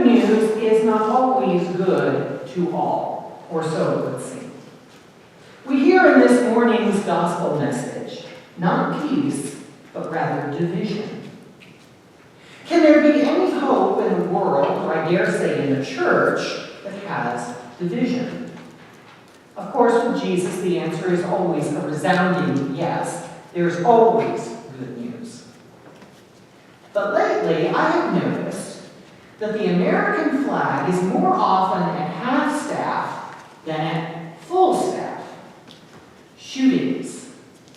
news is not always good to all, or so it would seem. We hear in this morning's gospel message, not peace, but rather division. Can there be any hope in a world, or I dare say in a church, that has division? Of course, with Jesus, the answer is always a resounding yes. There's always good news. But lately, I have noticed that the American flag is more often at half-staff than at full staff. Shootings,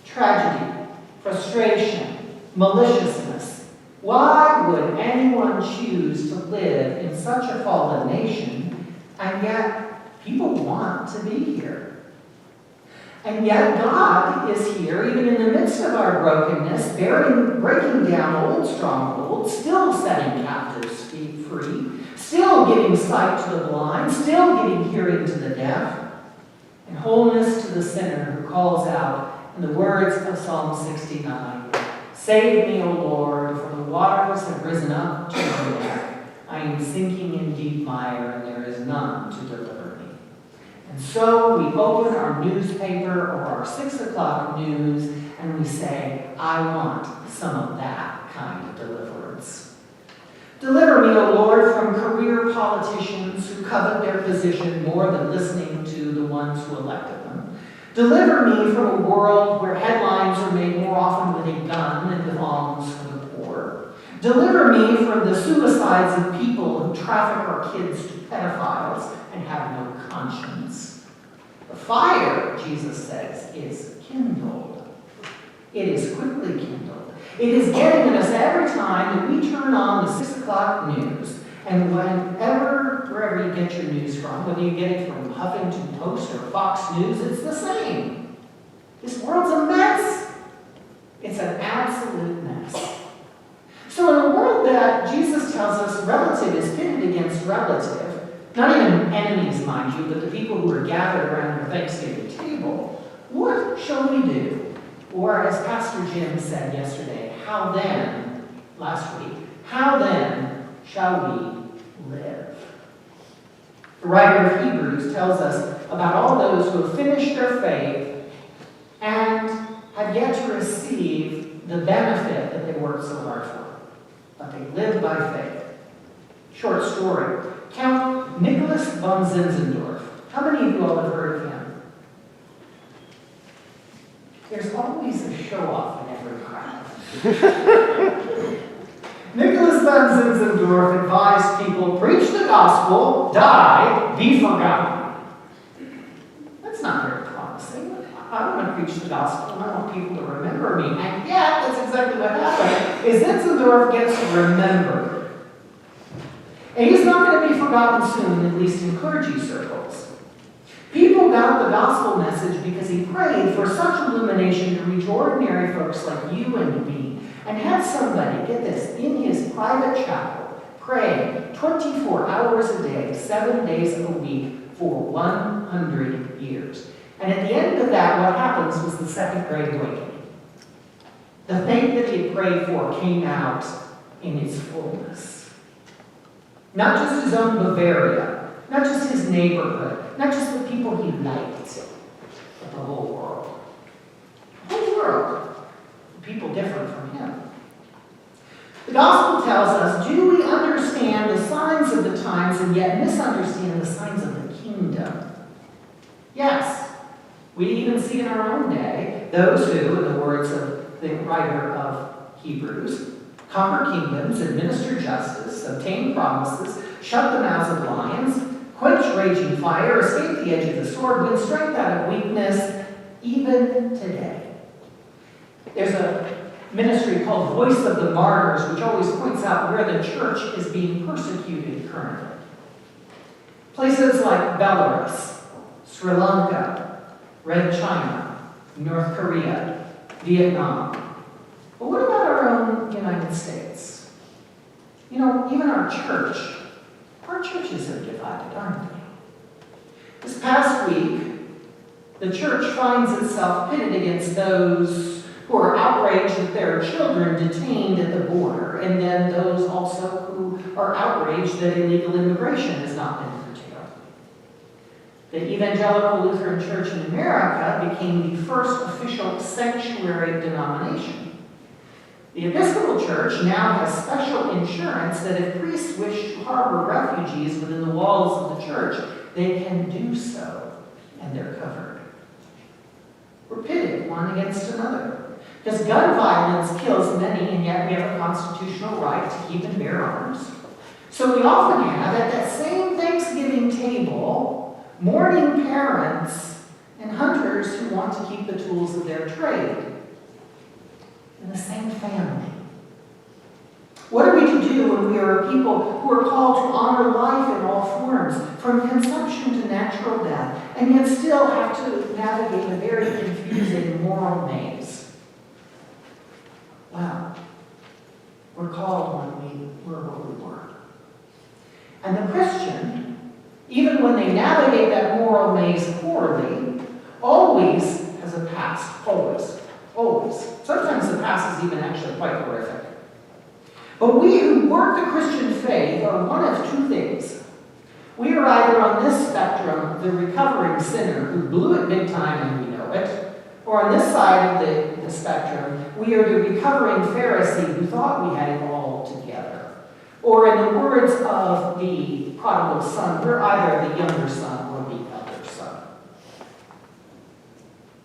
tragedy, frustration, maliciousness. Why would anyone choose to live in such a fallen nation, and yet people want to be here? And yet God is here, even in the midst of our brokenness, breaking down old strongholds, still setting captives free, still giving sight to the blind, still giving hearing to the deaf, and wholeness to the sinner who calls out in the words of Psalm 69, "Save me, O Lord, for the waters have risen up to my neck. I am sinking in deep mire, and there is none to deliver me." And so we open our newspaper or our 6 o'clock news, and we say, "I want some of that kind of deliverance." Deliver me, O Lord, from career politicians who covet their position more than listening to the ones who elected them. Deliver me from a world where headlines are made more often with a gun than with alms for the poor. Deliver me from the suicides of people who traffic our kids to pedophiles and have no conscience. The fire, Jesus says, is kindled. It is quickly kindled. It is getting at us every time that we turn on the 6 o'clock news. And wherever you get your news from, whether you get it from Huffington Post or Fox News, it's the same. This world's a mess. It's an absolute mess. So in a world that Jesus tells us relative is pitted against relative, not even enemies, mind you, but the people who are gathered around your Thanksgiving table, what shall we do? Or as Pastor Jim said yesterday, last week, how then shall we live? The writer of Hebrews tells us about all those who have finished their faith and have yet to receive the benefit that they worked so hard for. But they live by faith. Short story. Count Nicholas von Zinzendorf. How many of you all have heard of him? There's always a show-off in every crowd. Nicholas von Zinzendorf advised people, preach the gospel, die, be forgotten. That's not very promising. I want to preach the gospel, and I want people to remember me. And yet, that's exactly what happened, is Zinzendorf gets remembered. And he's not going to be forgotten soon, at least in clergy circles. People got the gospel message because he prayed for such illumination to reach ordinary folks like you and me, and had somebody, get this, in his private chapel, pray 24 hours a day, 7 days a week for 100 years. And at the end of that, what happens was the Second Great Awakening. The thing that he had prayed for came out in its fullness. Not just his own Bavaria, not just his neighborhood, not just the people he liked, but the whole world. The whole world. People different from him. The gospel tells us, do we understand the signs of the times and yet misunderstand the signs of the kingdom? Yes. We even see in our own day those who, in the words of the writer of Hebrews, conquer kingdoms, administer justice, obtain promises, shut the mouths of lions, quench raging fire, escape the edge of the sword, win strength out of weakness, even today. There's a ministry called Voice of the Martyrs, which always points out where the church is being persecuted currently. Places like Belarus, Sri Lanka, Red China, North Korea, Vietnam. But what about our own United States? You know, even our churches are divided, aren't they? This past week, the church finds itself pitted against those who are outraged that there are children detained at the border, and then those also who are outraged that illegal immigration has not been curtailed. The Evangelical Lutheran Church in America became the first official sanctuary denomination. The Episcopal Church now has special insurance that if priests wish to harbor refugees within the walls of the church, they can do so, and they're covered. We're pitted one against another. Because gun violence kills many, and yet we have a constitutional right to keep and bear arms. So we often have, at that same Thanksgiving table, mourning parents and hunters who want to keep the tools of their trade in the same family. What are we to do when we are a people who are called to honor life in all forms, from conception to natural death, and yet still have to navigate a very confusing moral maze? Well, we're called when we were what we were. And the Christian, even when they navigate that moral maze poorly, always has a past. Always. Always. Sometimes the past is even actually quite horrific. But we who work the Christian faith are one of two things. We are either on this spectrum, the recovering sinner who blew it big time and we know it, or on this side of the spectrum, we are the recovering Pharisee who thought we had it all together. Or in the words of the prodigal son, we're either the younger son or the elder son.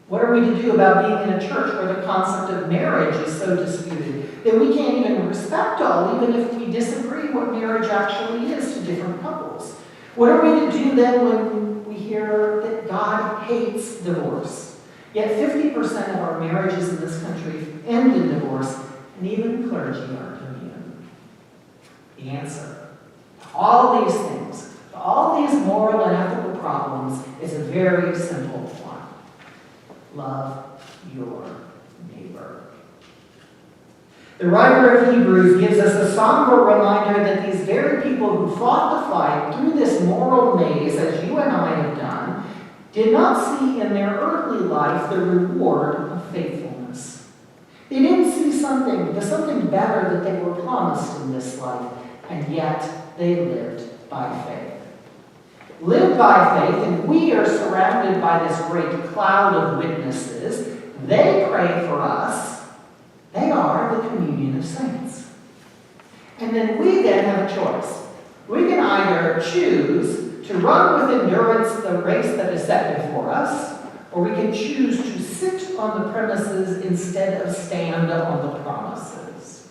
What are we to do about being in a church where the concept of marriage is so disputed that we can't even respect all, even if we disagree what marriage actually is to different couples? What are we to do then when we hear that God hates divorce? Yet 50% of our marriages in this country end in divorce, and even clergy aren't immune. The answer to all these things, to all these moral and ethical problems, is a very simple one. Love your neighbor. The writer of Hebrews gives us a somber reminder that these very people who fought the fight through this moral maze, as you and I have done, did not see in their earthly life the reward of faithfulness. They didn't see the something better that they were promised in this life, and yet they lived by faith. Lived by faith, and we are surrounded by this great cloud of witnesses. They pray for us. They are the communion of saints. And then we then have a choice. We can either choose to run with endurance the race that is set before us, or we can choose to sit on the premises instead of stand on the promises.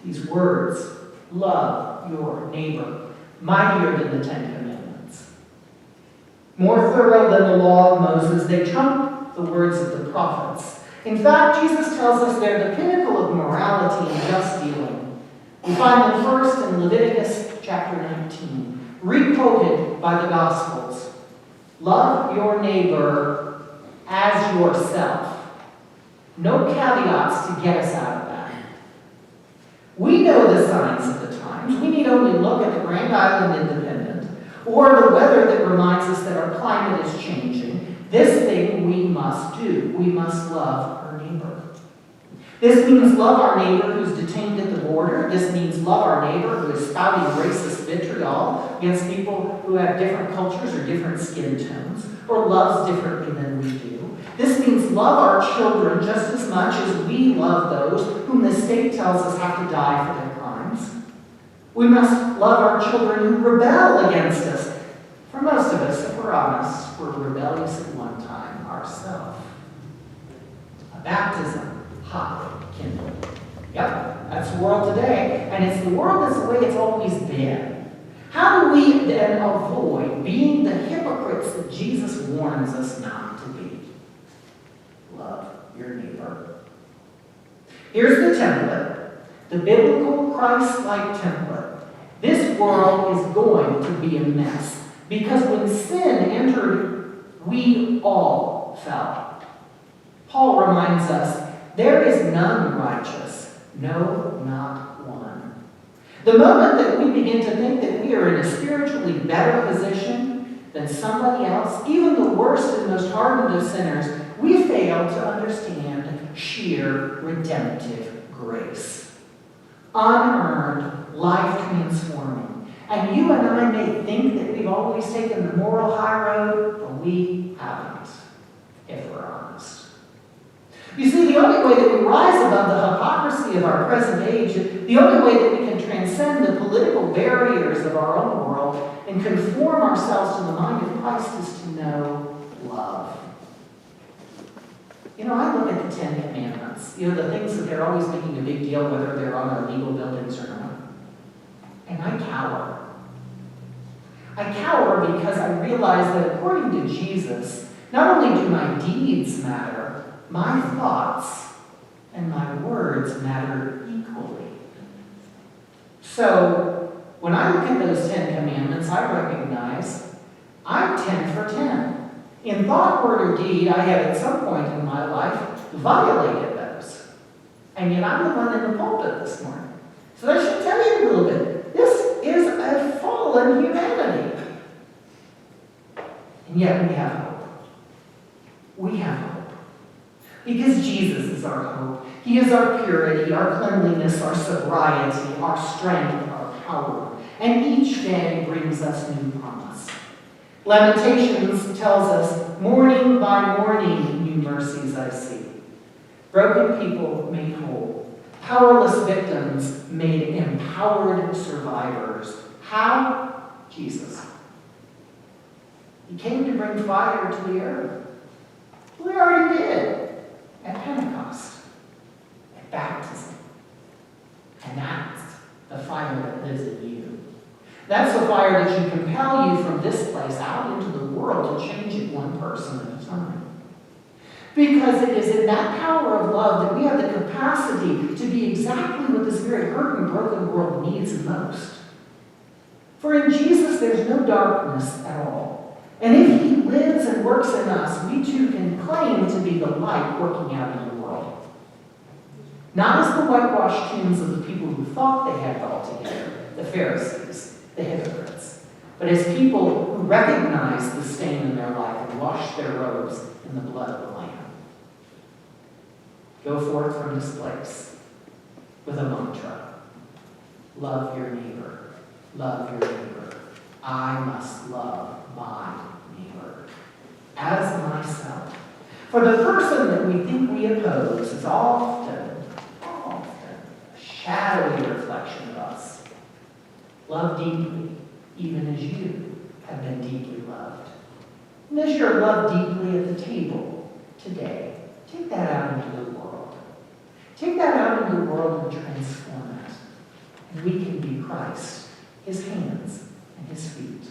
These words, love your neighbor, mightier than the Ten Commandments. More thorough than the law of Moses, they trump the words of the prophets. In fact, Jesus tells us they're the pinnacle of morality and just dealing. We find them first in Leviticus chapter 19, requoted by the Gospels. Love your neighbor as yourself. No caveats to get us out of that. We know the signs of the times. We need only look at the Grand Island Independent or the weather that reminds us that our climate is changing. This thing we must do. We must love our neighbor. This means love our neighbor who's detained at the border. This means love our neighbor who is spouting racist vitriol against people who have different cultures or different skin tones, or loves differently than we do. This means love our children just as much as we love those whom the state tells us have to die for their crimes. We must love our children who rebel against us. For most of us, if we're honest, we're rebellious at one time ourselves. A baptism. Hot kindled. Yep, that's the world today, and it's the world that's the way it's always been. How do we then avoid being the hypocrites that Jesus warns us not to be? Love your neighbor. Here's the template, the biblical Christ-like template. This world is going to be a mess, because when sin entered, we all fell. Paul reminds us, there is none righteous, no, not one. The moment that we begin to think that we are in a spiritually better position than somebody else, even the worst and most hardened of sinners, we fail to understand sheer redemptive grace. Unearned, life-transforming. And you and I may think that we've always taken the moral high road, but we haven't, if we're honest. You see, the only way that we rise above the hypocrisy of our present age, the only way that we can transcend the political barriers of our own world and conform ourselves to the mind of Christ is to know love. You know, I look at the Ten Commandments, the things that they're always making a big deal, whether they're on our legal buildings or not. And I cower. I cower because I realize that according to Jesus, not only do my deeds matter, my thoughts and my words matter equally. So, when I look at those 10 commandments, I recognize I'm 10 for 10. In thought, word, or deed, I have at some point in my life violated those. And yet I'm the one in the pulpit this morning. So that should tell you a little bit. This is a fallen humanity. And yet we have hope. We have hope. Because Jesus is our hope. He is our purity, our cleanliness, our sobriety, our strength, our power. And each day brings us new promise. Lamentations tells us, morning by morning new mercies I see. Broken people made whole. Powerless victims made empowered survivors. How? Jesus. He came to bring fire to the earth. We already did. At Pentecost, at baptism. And that's the fire that lives in you. That's the fire that should compel you from this place out into the world to change it one person at a time. Because it is in that power of love that we have the capacity to be exactly what this very hurt and broken world needs most. For in Jesus there's no darkness at all. And if he lives and works in us, we too can claim to be the light working out in the world. Not as the whitewashed tombs of the people who thought they had it all together, the Pharisees, the hypocrites, but as people who recognize the stain in their life and wash their robes in the blood of the Lamb. Go forth from this place with a mantra. Love your neighbor. Love your neighbor. I must love my neighbor as myself. For the person that we think we oppose is often a shadowy reflection of us. Love deeply, even as you have been deeply loved. And as you're loved deeply at the table today, take that out into the world. Take that out into the world and transform it. And we can be Christ, his hands and his feet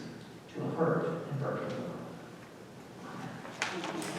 to a hurt and broken world.